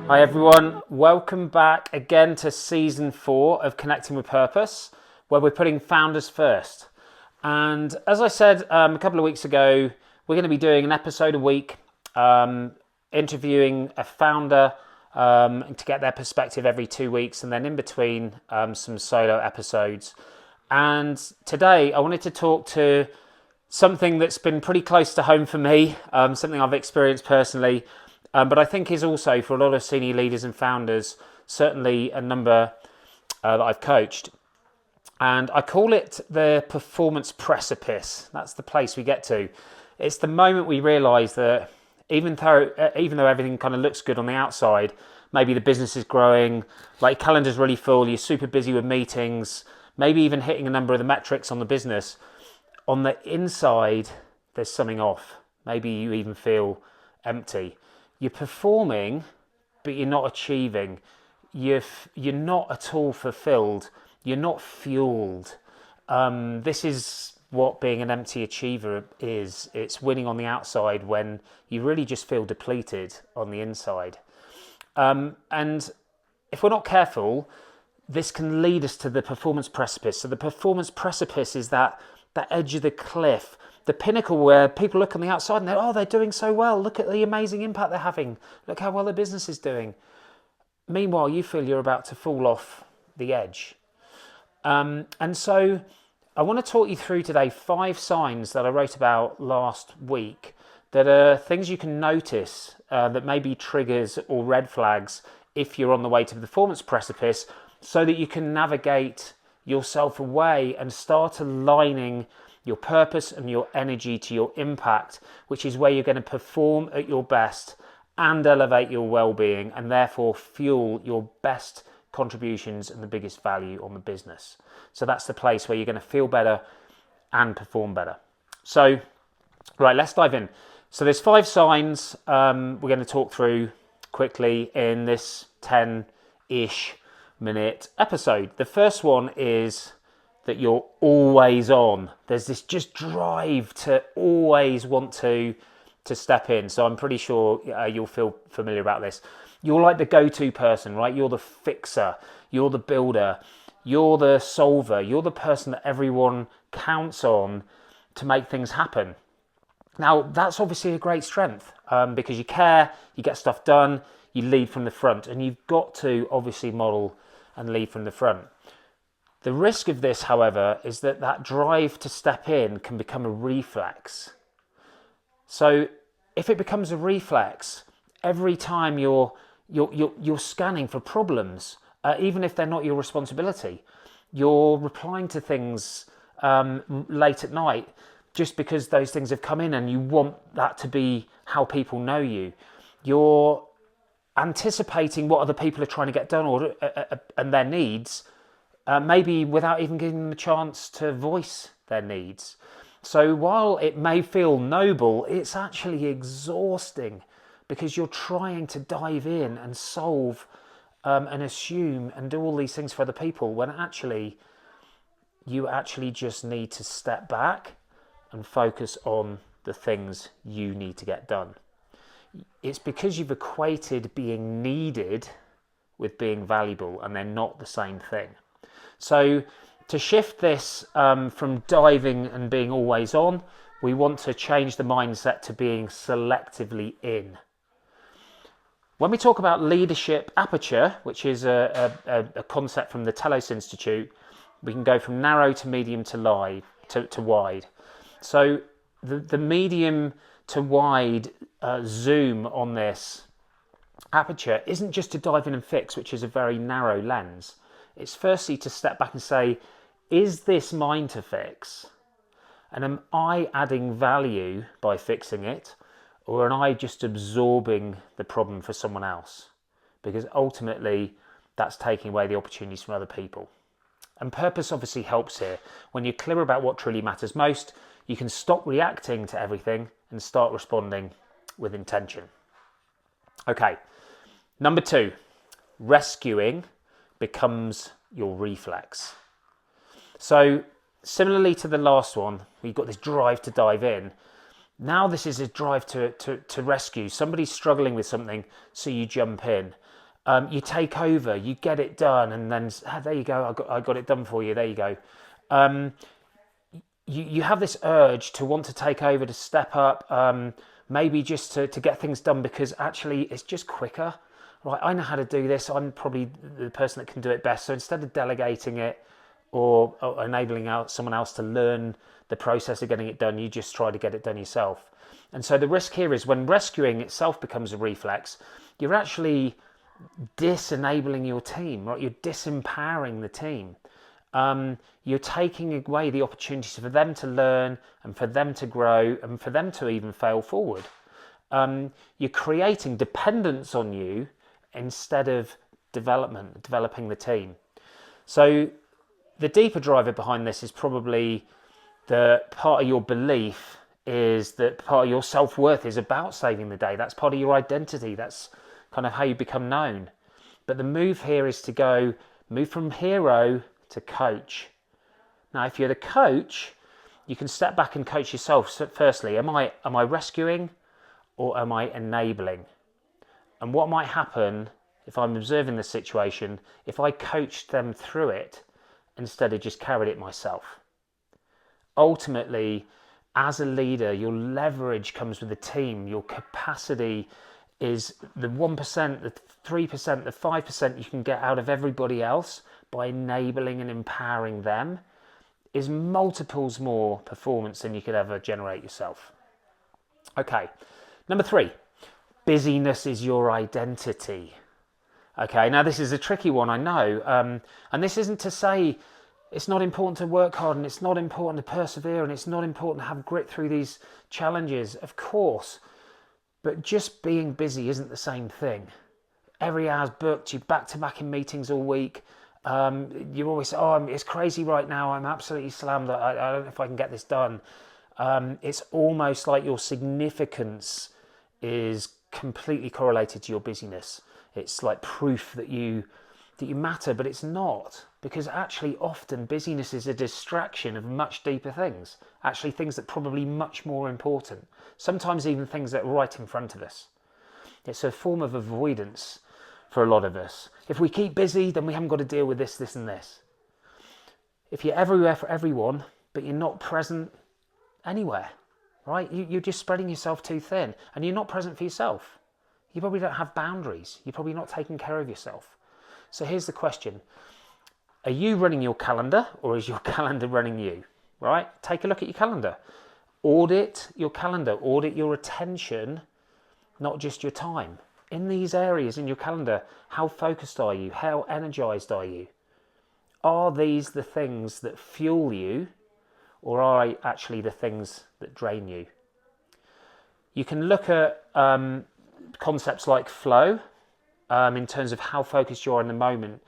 Hi everyone, welcome back again to season 4 of Connecting with Purpose, where we're putting founders first. And as I said a couple of weeks ago, we're going to be doing an episode a week, interviewing a founder to get their perspective every 2 weeks, and then in between some solo episodes. And today I wanted to talk to something that's been pretty close to home for me, something I've experienced personally, but I think is also for a lot of senior leaders and founders, certainly a number that I've coached. And I call it the Performance Precipice. That's the place we get to. It's the moment we realise that even though everything kind of looks good on the outside, maybe the business is growing, like calendar's really full, you're super busy with meetings, maybe even hitting a number of the metrics on the business. On the inside, there's something off. Maybe you even feel empty. You're performing, but you're not achieving. You're not at all fulfilled. You're not fueled. This is what being an empty achiever is. It's winning on the outside when you really just feel depleted on the inside. And if we're not careful, this can lead us to the performance precipice. So the performance precipice is that edge of the cliff, the pinnacle where people look on the outside and they're doing so well. Look at the amazing impact they're having. Look how well their business is doing. Meanwhile, you feel you're about to fall off the edge. And so I want to talk you through today 5 signs that I wrote about last week that are things you can notice that may be triggers or red flags if you're on the way to the performance precipice, so that you can navigate yourself away and start aligning your purpose and your energy to your impact, which is where you're going to perform at your best and elevate your well-being and therefore fuel your best contributions and the biggest value on the business. So that's the place where you're going to feel better and perform better. So, right, let's dive in. So there's 5 signs we're going to talk through quickly in this 10-ish minute episode. The first one is that you're always on. There's this just drive to always want to step in. So I'm pretty sure you'll feel familiar about this. You're like the go-to person, right? You're the fixer, you're the builder, you're the solver, you're the person that everyone counts on to make things happen. Now, that's obviously a great strength because you care, you get stuff done, you lead from the front, and you've got to obviously model and lead from the front. The risk of this, however, is that drive to step in can become a reflex. So if it becomes a reflex, every time you're scanning for problems, even if they're not your responsibility, you're replying to things late at night just because those things have come in and you want that to be how people know you. You're anticipating what other people are trying to get done and their needs, maybe without even giving them a chance to voice their needs. So while it may feel noble, it's actually exhausting because you're trying to dive in and solve and assume and do all these things for other people when actually you actually just need to step back and focus on the things you need to get done. It's because you've equated being needed with being valuable, and they're not the same thing. So to shift this from diving and being always on, we want to change the mindset to being selectively in. When we talk about leadership aperture, which is a concept from the Telos Institute, we can go from narrow to medium to wide. So the medium to wide zoom on this aperture isn't just to dive in and fix, which is a very narrow lens. It's firstly to step back and say, is this mine to fix? And am I adding value by fixing it? Or am I just absorbing the problem for someone else? Because ultimately, that's taking away the opportunities from other people. And purpose obviously helps here. When you're clear about what truly matters most, you can stop reacting to everything and start responding with intention. Okay, number 2, rescuing becomes your reflex. So similarly to the last one, we've got this drive to dive in. Now this is a drive to rescue. Somebody's struggling with something, so you jump in. You take over, you get it done, and then there you go, I got it done for you, there you go. You have this urge to want to take over, to step up, maybe just to get things done because actually it's just quicker. Right, I know how to do this, I'm probably the person that can do it best. So instead of delegating it or enabling someone else to learn the process of getting it done, you just try to get it done yourself. And so the risk here is when rescuing itself becomes a reflex, you're actually disenabling your team, right? You're disempowering the team. You're taking away the opportunities for them to learn and for them to grow and for them to even fail forward. You're creating dependence on you instead of developing the team. So the deeper driver behind this is probably the part of your belief is that part of your self-worth is about saving the day. That's part of your identity. That's kind of how you become known. But the move here is to move from hero to coach. Now, if you're the coach, you can step back and coach yourself. So firstly, am I rescuing or am I enabling? And what might happen if I'm observing the situation, if I coached them through it instead of just carried it myself? Ultimately, as a leader, your leverage comes with the team. Your capacity is the 1%, the 3%, the 5% you can get out of everybody else by enabling and empowering them is multiples more performance than you could ever generate yourself. Okay, number 3, busyness is your identity. Okay, now this is a tricky one, I know, and this isn't to say it's not important to work hard and it's not important to persevere and it's not important to have grit through these challenges, of course, but just being busy isn't the same thing. Every hour's booked, you're back-to-back in meetings all week, you always say, it's crazy right now, I'm absolutely slammed, I don't know if I can get this done. It's almost like your significance is completely correlated to your busyness. It's like proof that you matter, but it's not, because actually often busyness is a distraction of much deeper things, actually things that are probably much more important, sometimes even things that are right in front of us. It's a form of avoidance for a lot of us. If we keep busy, then we haven't got to deal with this and this. If you're everywhere for everyone, but you're not present anywhere, right? You're just spreading yourself too thin, and you're not present for yourself. You probably don't have boundaries. You're probably not taking care of yourself. So here's the question. Are you running your calendar or is your calendar running you? Right? Take a look at your calendar. Audit your calendar. Audit your attention, not just your time. In these areas in your calendar, how focused are you? How energized are you? Are these the things that fuel you or are actually the things that drain you? You can look at concepts like flow in terms of how focused you are in the moment,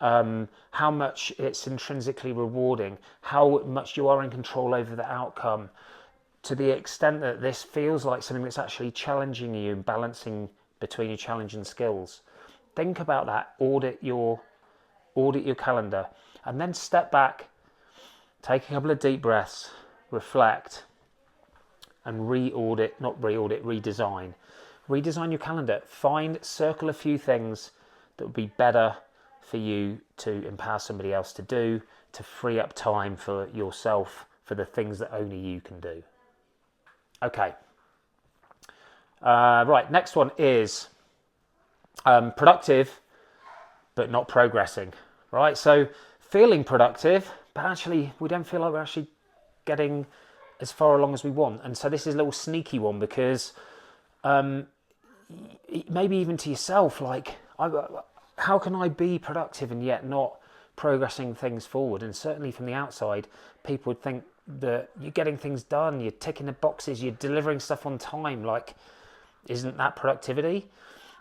how much it's intrinsically rewarding, how much you are in control over the outcome, to the extent that this feels like something that's actually challenging you and balancing between your challenge and skills. Think about that, audit your calendar, and then step back, take a couple of deep breaths, reflect, and redesign. Redesign your calendar. Circle a few things that would be better for you to empower somebody else to do, to free up time for yourself, for the things that only you can do. Okay. Right, next one is productive, but not progressing. Right, so feeling productive, but actually we don't feel like we're actually getting as far along as we want. And so this is a little sneaky one because maybe even to yourself, like, how can I be productive and yet not progressing things forward? And certainly from the outside, people would think that you're getting things done, you're ticking the boxes, you're delivering stuff on time. Like, isn't that productivity?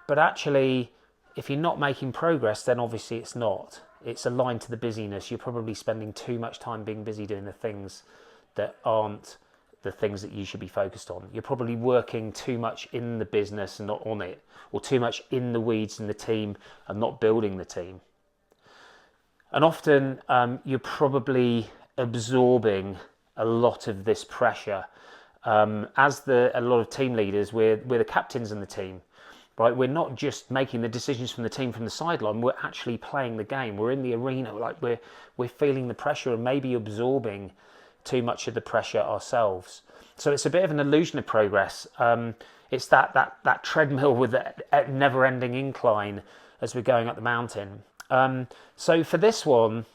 But actually, if you're not making progress, then obviously it's not. It's aligned to the busyness. You're probably spending too much time being busy doing the things that aren't the things that you should be focused on. You're probably working too much in the business and not on it, or too much in the weeds in the team and not building the team. And often you're probably absorbing a lot of this pressure. A lot of team leaders, we're the captains in the team. right? We're not just making the decisions from the team from the sideline. We're actually playing the game. We're in the arena. Like we're feeling the pressure and maybe absorbing too much of the pressure ourselves. So it's a bit of an illusion of progress. It's that treadmill with a never-ending incline as we're going up the mountain. So for this one,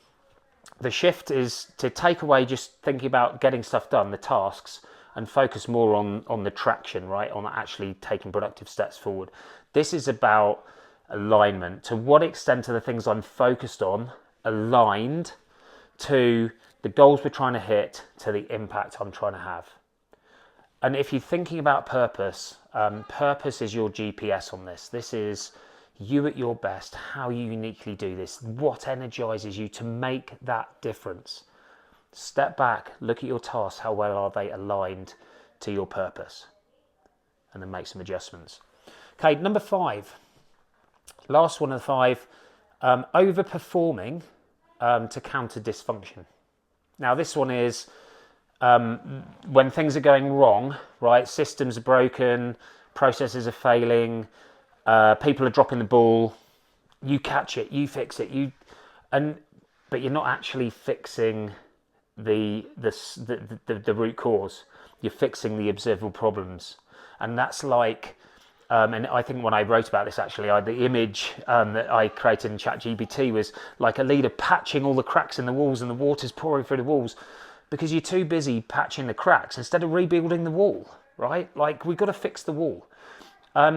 the shift is to take away just thinking about getting stuff done, the tasks, and focus more on the traction, right? On actually taking productive steps forward. This is about alignment. To what extent are the things I'm focused on aligned to the goals we're trying to hit, to the impact I'm trying to have? And if you're thinking about purpose, purpose is your GPS on this. This is you at your best, how you uniquely do this, what energizes you to make that difference. Step back, look at your tasks, how well are they aligned to your purpose? And then make some adjustments. Okay, number 5, last one of the 5, overperforming to counter dysfunction. Now this one is when things are going wrong, right? Systems are broken, processes are failing, people are dropping the ball. You catch it, you fix it, but you're not actually fixing the root cause. You're fixing the observable problems, and that's like. And I think when I wrote about this, actually, the image that I created in ChatGPT was like a leader patching all the cracks in the walls, and the water's pouring through the walls because you're too busy patching the cracks instead of rebuilding the wall, right? Like we've got to fix the wall.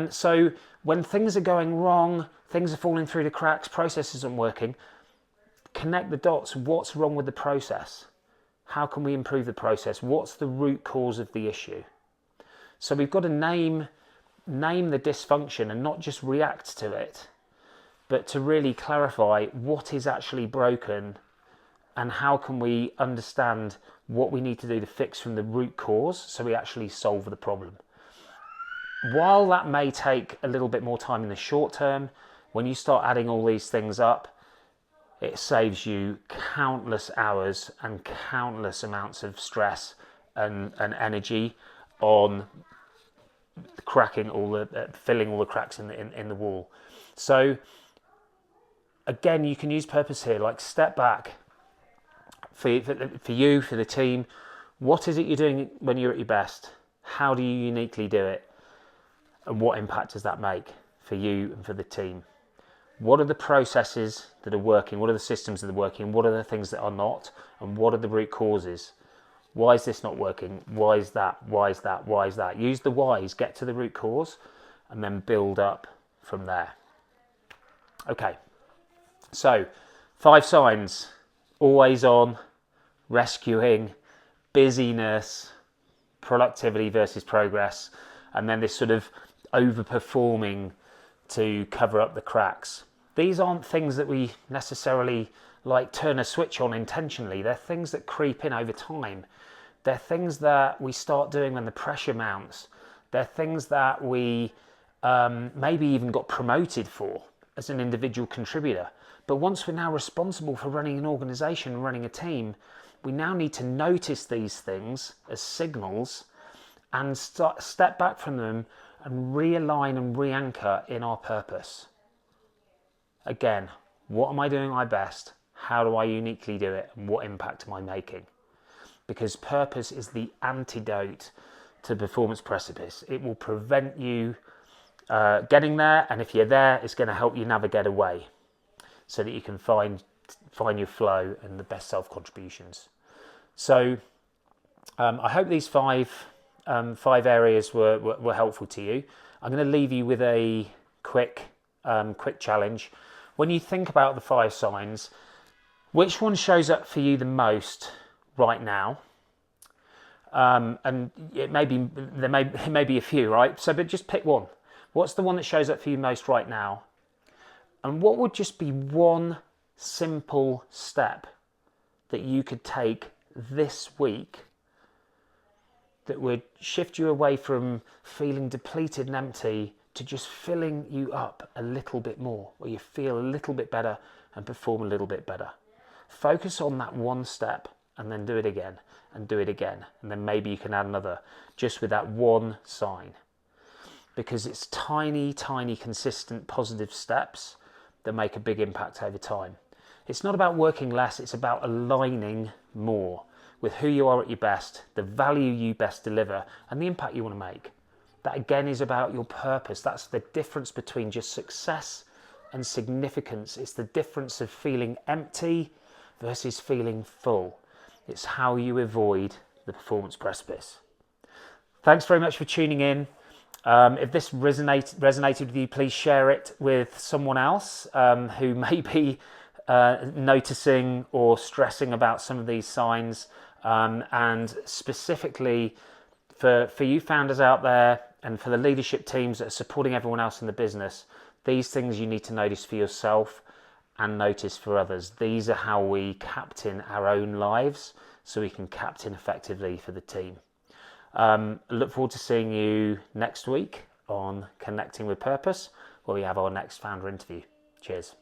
So when things are going wrong, things are falling through the cracks, process isn't working, connect the dots. What's wrong with the process? How can we improve the process? What's the root cause of the issue? So we've got to name the dysfunction and not just react to it, but to really clarify what is actually broken and how can we understand what we need to do to fix from the root cause so we actually solve the problem. While that may take a little bit more time in the short term, when you start adding all these things up, it saves you countless hours and countless amounts of stress and energy on filling all the cracks in the wall. So again, you can use purpose here, like step back for you, for the team. What is it you're doing when you're at your best? How do you uniquely do it? And what impact does that make for you and for the team? What are the processes that are working? What are the systems that are working? What are the things that are not? And what are the root causes? Why is this not working? Why is that? Why is that? Why is that? Use the whys, get to the root cause, and then build up from there. Okay, so 5 signs: always on, rescuing, busyness, productivity versus progress, and then this sort of overperforming to cover up the cracks. These aren't things that we necessarily like turn a switch on intentionally. They're things that creep in over time. They're things that we start doing when the pressure mounts. They're things that we maybe even got promoted for as an individual contributor. But once we're now responsible for running an organization, running a team, we now need to notice these things as signals and step back from them and realign and re-anchor in our purpose. Again, what am I doing my best? How do I uniquely do it? And what impact am I making? Because purpose is the antidote to Performance Precipice. It will prevent you getting there, and if you're there, it's going to help you navigate away so that you can find your flow and the best self-contributions. So I hope these five areas were helpful to you. I'm going to leave you with a quick challenge. When you think about the 5 signs, which one shows up for you the most right now? And it may be a few, right? So, but just pick one. What's the one that shows up for you most right now? And what would just be one simple step that you could take this week that would shift you away from feeling depleted and empty to just filling you up a little bit more, where you feel a little bit better and perform a little bit better? Focus on that one step and then do it again and do it again. And then maybe you can add another just with that one sign. because it's tiny, tiny, consistent, positive steps that make a big impact over time. It's not about working less, it's about aligning more with who you are at your best, the value you best deliver, and the impact you want to make. That again is about your purpose. That's the difference between just success and significance. It's the difference of feeling empty versus feeling full. It's how you avoid the performance precipice. Thanks very much for tuning in. If this resonated with you, please share it with someone else who may be noticing or stressing about some of these signs. And specifically for you founders out there and for the leadership teams that are supporting everyone else in the business, these things you need to notice for yourself and notice for others. These are how we captain our own lives so we can captain effectively for the team. Look forward to seeing you next week on Connecting with Purpose, where we have our next founder interview. Cheers.